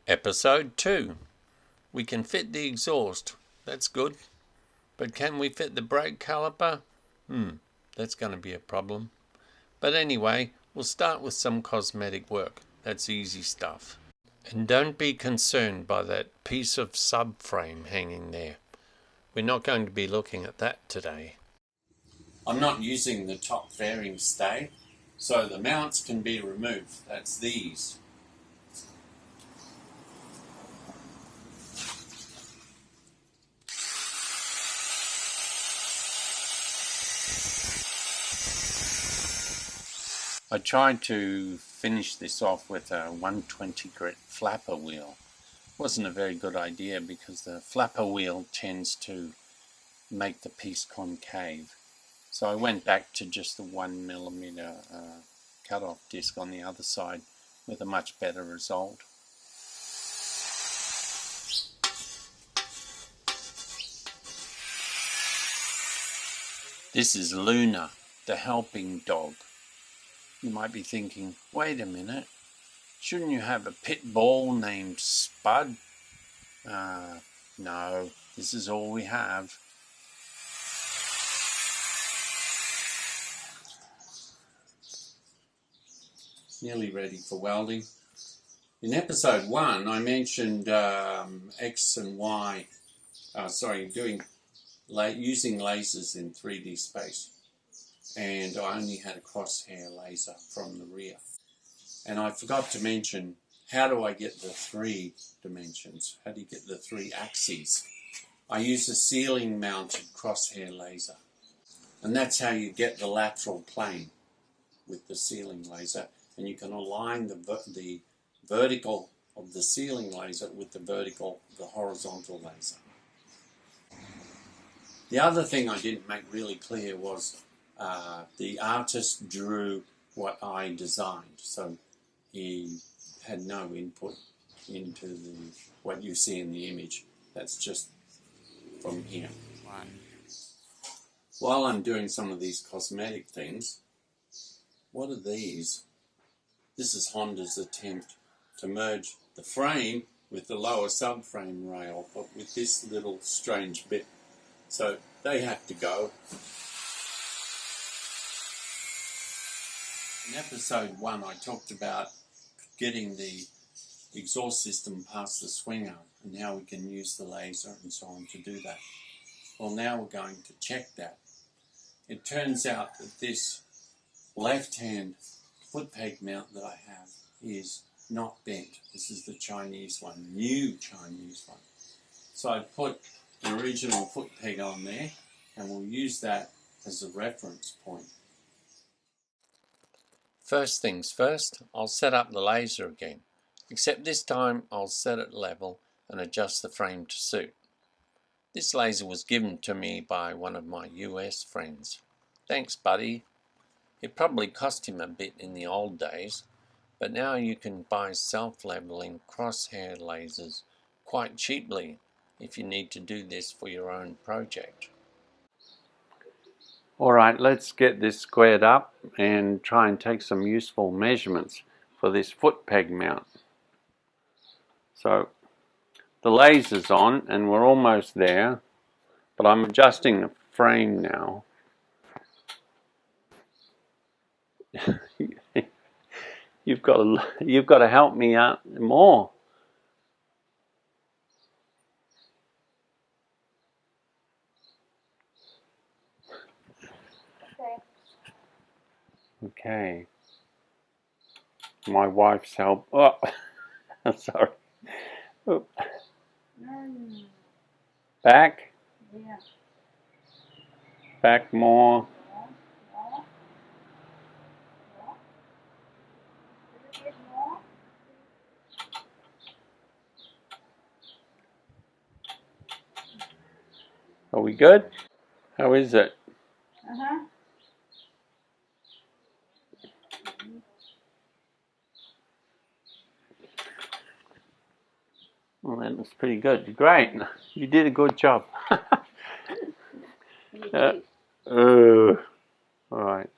Episode 2. We can fit the exhaust. That's good. But can we fit the brake caliper? That's going to be a problem. But anyway, we'll start with some cosmetic work. That's easy stuff. And don't be concerned by that piece of subframe hanging there. We're not going to be looking at that today. I'm not using the top fairing stay, so the mounts can be removed. That's these. I tried to finish this off with a 120 grit flapper wheel. Wasn't a very good idea because the flapper wheel tends to make the piece concave. So I went back to just the 1mm cut-off disc on the other side with a much better result. This is Luna, the helping dog. You might be thinking, wait a minute, shouldn't you have a pit bull named Spud? No, this is all we have. Nearly ready for welding. In episode 1, I mentioned X and Y, using lasers in 3D space. And I only had a crosshair laser from the rear. And I forgot to mention, how do I get the 3 dimensions? How do you get the 3 axes? I use a ceiling mounted crosshair laser. And that's how you get the lateral plane with the ceiling laser. And you can align the vertical of the ceiling laser with the horizontal laser. The other thing I didn't make really clear was the artist drew what I designed, so he had no input into what you see in the image. That's just from here. While I'm doing some of these cosmetic things, what are these? This is Honda's attempt to merge the frame with the lower subframe rail, but with this little strange bit. So they have to go. In episode 1, I talked about getting the exhaust system past the swing arm and how we can use the laser and so on to do that. Well, now we're going to check that. It turns out that this left-hand foot peg mount that I have is not bent. This is the Chinese one, new Chinese one. So I put an original foot peg on there and we'll use that as a reference point. First things first, I'll set up the laser again, except this time I'll set it level and adjust the frame to suit. This laser was given to me by one of my US friends. Thanks, buddy. It probably cost him a bit in the old days, but now you can buy self-leveling crosshair lasers quite cheaply if you need to do this for your own project. Alright, let's get this squared up and try and take some useful measurements for this foot peg mount. So the laser's on and we're almost there, but I'm adjusting the frame now. You've got to help me out more. Okay. My wife's help. Oh, sorry. Oh. Back? Yeah. Back more. Are we good? How is it? Uh-huh. Well, that looks pretty good. Great. You did a good job. All right.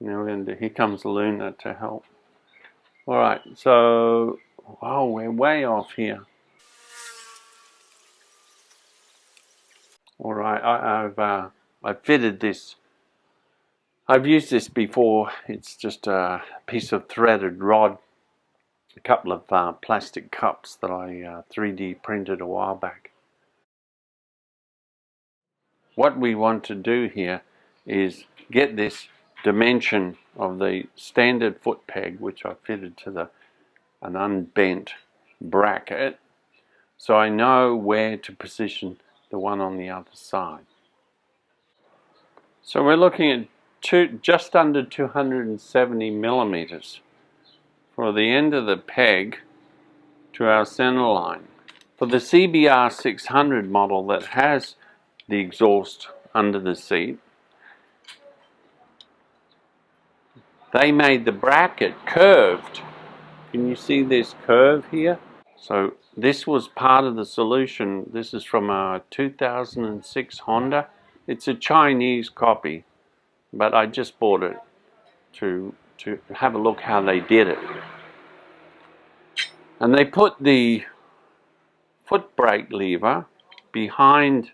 Now we're going to do, here comes Luna to help. All right, so Oh, we're way off here. All right, I've fitted this. I've used this before. It's just a piece of threaded rod, a couple of plastic cups that I 3D printed a while back. What we want to do here is get this dimension of the standard foot peg, which I fitted to an unbent bracket, so I know where to position the one on the other side. So we're looking at just under 270 millimeters for the end of the peg to our center line. For the CBR600 model that has the exhaust under the seat, they made the bracket curved. Can you see this curve here? So this was part of the solution. This is from a 2006 Honda. It's a Chinese copy, but I just bought it to have a look how they did it. And they put the foot brake lever behind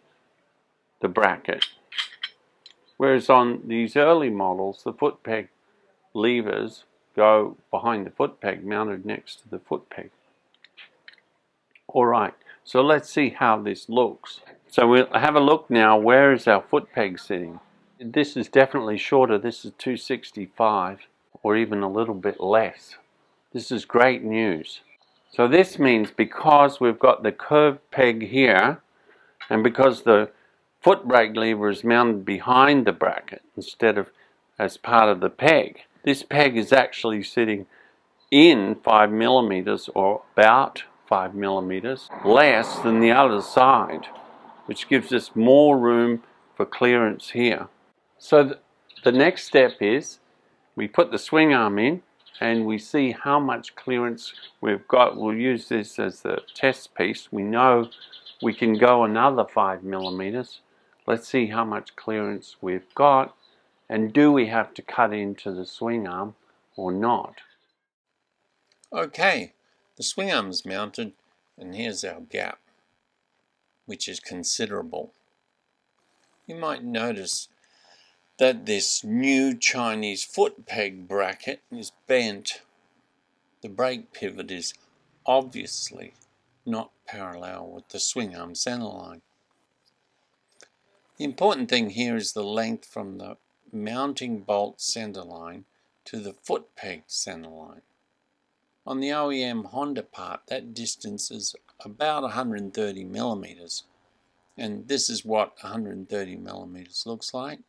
the bracket, whereas on these early models the foot peg levers go behind the foot peg, mounted next to the foot peg. Alright, so let's see how this looks. So we'll have a look now, where is our foot peg sitting? This is definitely shorter, this is 265, or even a little bit less. This is great news. So this means because we've got the curved peg here, and because the foot brake lever is mounted behind the bracket instead of as part of the peg, this peg is actually sitting in 5 millimeters, or about 5 millimeters less than the other side, which gives us more room for clearance here. So the next step is we put the swing arm in and we see how much clearance we've got. We'll use this as the test piece. We know we can go another 5 millimeters. Let's see how much clearance we've got, and do we have to cut into the swing arm or not. Okay, the swing arm is mounted, and here's our gap, which is considerable. You might notice that this new Chinese foot peg bracket is bent. The brake pivot is obviously not parallel with the swing arm center line. The important thing here is the length from the mounting bolt center line to the foot peg center line. On the OEM Honda part, that distance is about 130 millimeters, and this is what 130 millimeters looks like.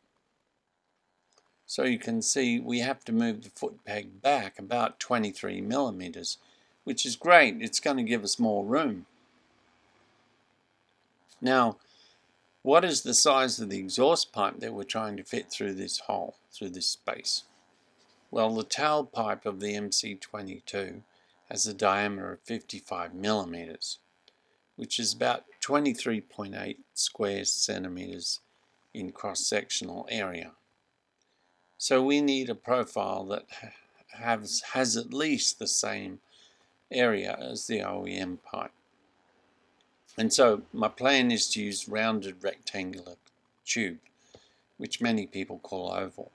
So you can see we have to move the foot peg back about 23 millimeters, which is great. It's going to give us more room. Now, what is the size of the exhaust pipe that we're trying to fit through this hole, through this space? Well, the tailpipe of the MC22 has a diameter of 55 millimeters, which is about 23.8 square centimeters in cross-sectional area. So we need a profile that has at least the same area as the OEM pipe. And so my plan is to use rounded rectangular tube, which many people call oval.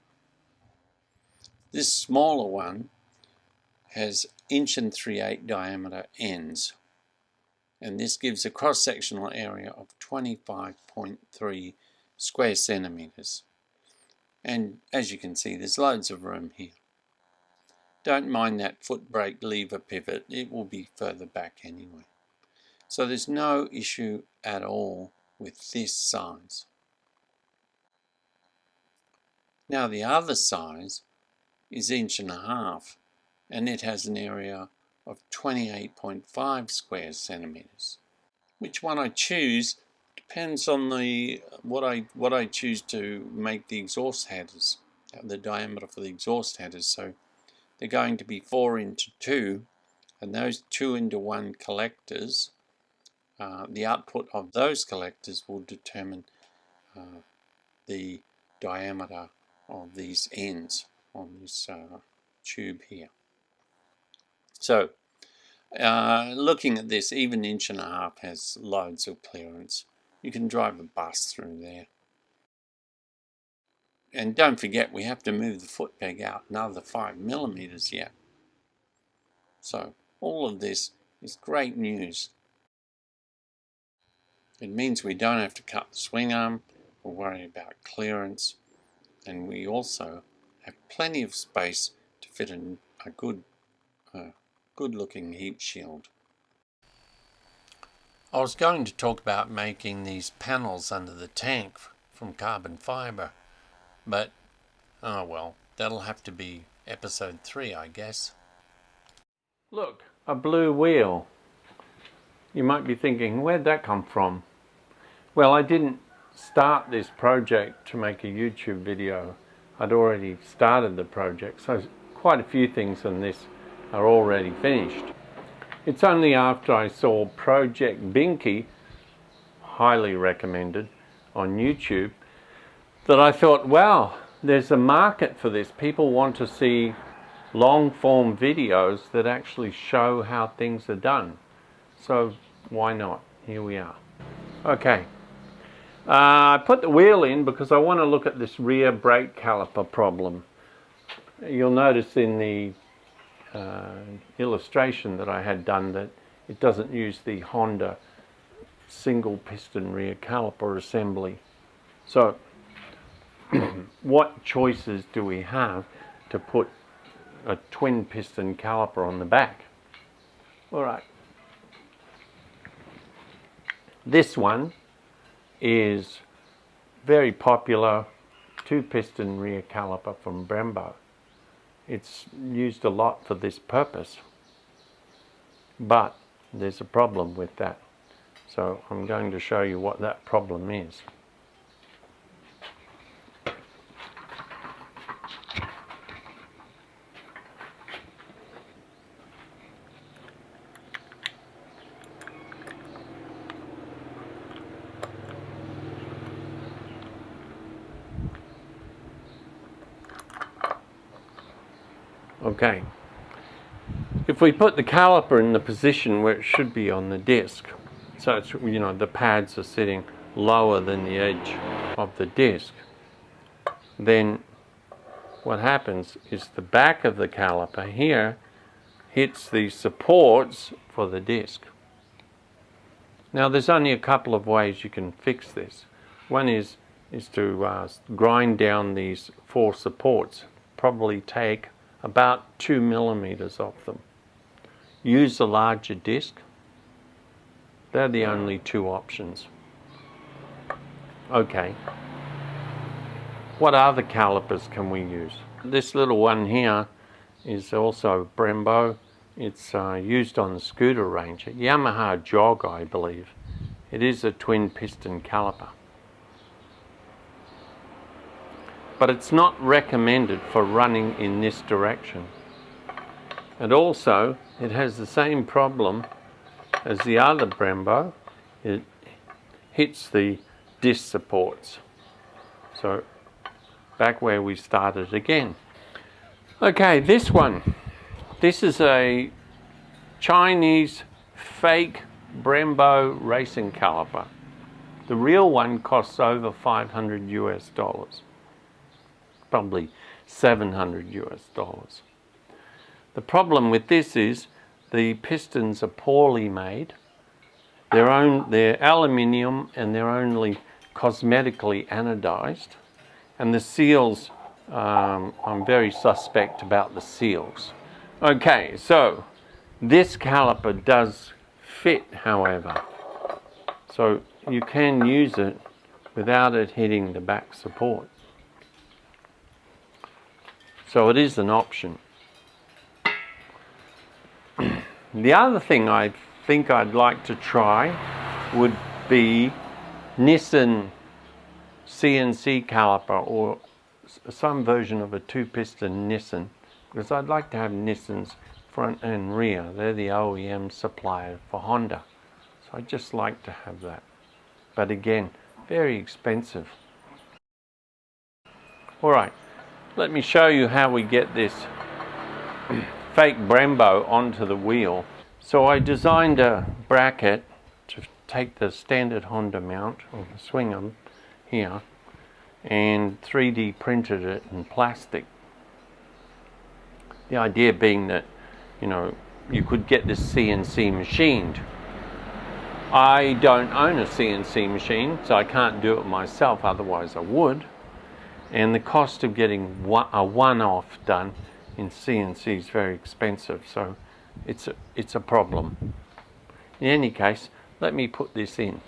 This smaller one has 1 3/8" diameter ends, and this gives a cross-sectional area of 25.3 square centimeters. And as you can see, there's loads of room here. Don't mind that foot brake lever pivot, it will be further back anyway. So there's no issue at all with this size. Now the other size is 1.5", and it has an area of 28.5 square centimeters. Which one I choose depends on what I choose to make the exhaust headers, the diameter for the exhaust headers. So they're going to be 4x2, and those 2x1 collectors, the output of those collectors will determine the diameter of these ends on this tube here. So Looking at this, even 1.5" has loads of clearance. You can drive a bus through there. And don't forget, we have to move the foot peg out another 5mm yet. So all of this is great news. It means we don't have to cut the swing arm or worry about clearance, and we also have plenty of space to fit in a good looking heat shield. I was going to talk about making these panels under the tank from carbon fibre, but oh well, that'll have to be episode 3, I guess. Look, a blue wheel. You might be thinking, where'd that come from? Well, I didn't start this project to make a YouTube video. I'd already started the project, so quite a few things in this are already finished. It's only after I saw Project Binky, highly recommended, on YouTube, that I thought, wow, there's a market for this. People want to see long-form videos that actually show how things are done. So why not? Here we are. Okay. I put the wheel in because I want to look at this rear brake caliper problem. You'll notice in the illustration that I had done that it doesn't use the Honda single piston rear caliper assembly. So what choices do we have to put a twin piston caliper on the back? All right. This one is very popular 2-piston rear caliper from Brembo. It's used a lot for this purpose, but there's a problem with that. So I'm going to show you what that problem is. Okay, if we put the caliper in the position where it should be on the disc, so it's, you know, the pads are sitting lower than the edge of the disc, then what happens is the back of the caliper here hits the supports for the disc. Now there's only a couple of ways you can fix this. One is to grind down these 4 supports, probably take about 2mm off them. Use a larger disc. They're the only 2 options. Okay. What other calipers can we use? This little one here is also Brembo. It's used on the scooter range. A Yamaha Jog, I believe. It is a twin piston caliper. But it's not recommended for running in this direction. And also, it has the same problem as the other Brembo. It hits the disc supports. So, back where we started again. Okay, this one. This is a Chinese fake Brembo racing caliper. The real one costs over $500 US. Probably $700 US. The problem with this is the pistons are poorly made. They're aluminium and they're only cosmetically anodized. And the seals, I'm very suspect about the seals. Okay, so this caliper does fit, however. So you can use it without it hitting the back support. So it is an option. The other thing I think I'd like to try would be Nissan CNC caliper, or some version of a 2-piston Nissan, because I'd like to have Nissan's front and rear. They're the OEM supplier for Honda. So I'd just like to have that. But again, very expensive. Alright. Let me show you how we get this fake Brembo onto the wheel. So I designed a bracket to take the standard Honda mount, or the swing arm here, and 3D printed it in plastic. The idea being that, you know, you could get this CNC machined. I don't own a CNC machine, so I can't do it myself, otherwise I would. And the cost of getting a one-off done in CNC is very expensive, so it's a problem. In any case, let me put this in.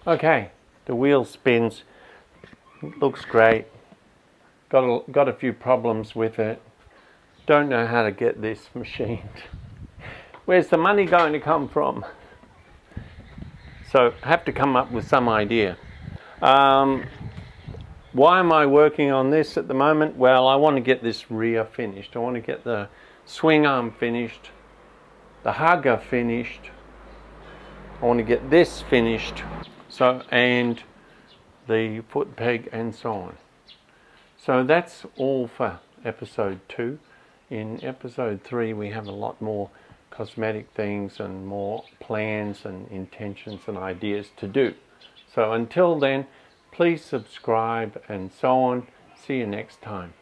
Okay, the wheel spins, looks great. Got a few problems with it. Don't know how to get this machined. Where's the money going to come from? So have to come up with some idea. Why am I working on this at the moment? Well, I want to get this rear finished. I want to get the swing arm finished, the hugger finished. I want to get this finished, and the foot peg and so on. So that's all for episode 2. In episode 3 we have a lot more cosmetic things and more plans and intentions and ideas to do. So until then, please subscribe and so on. See you next time.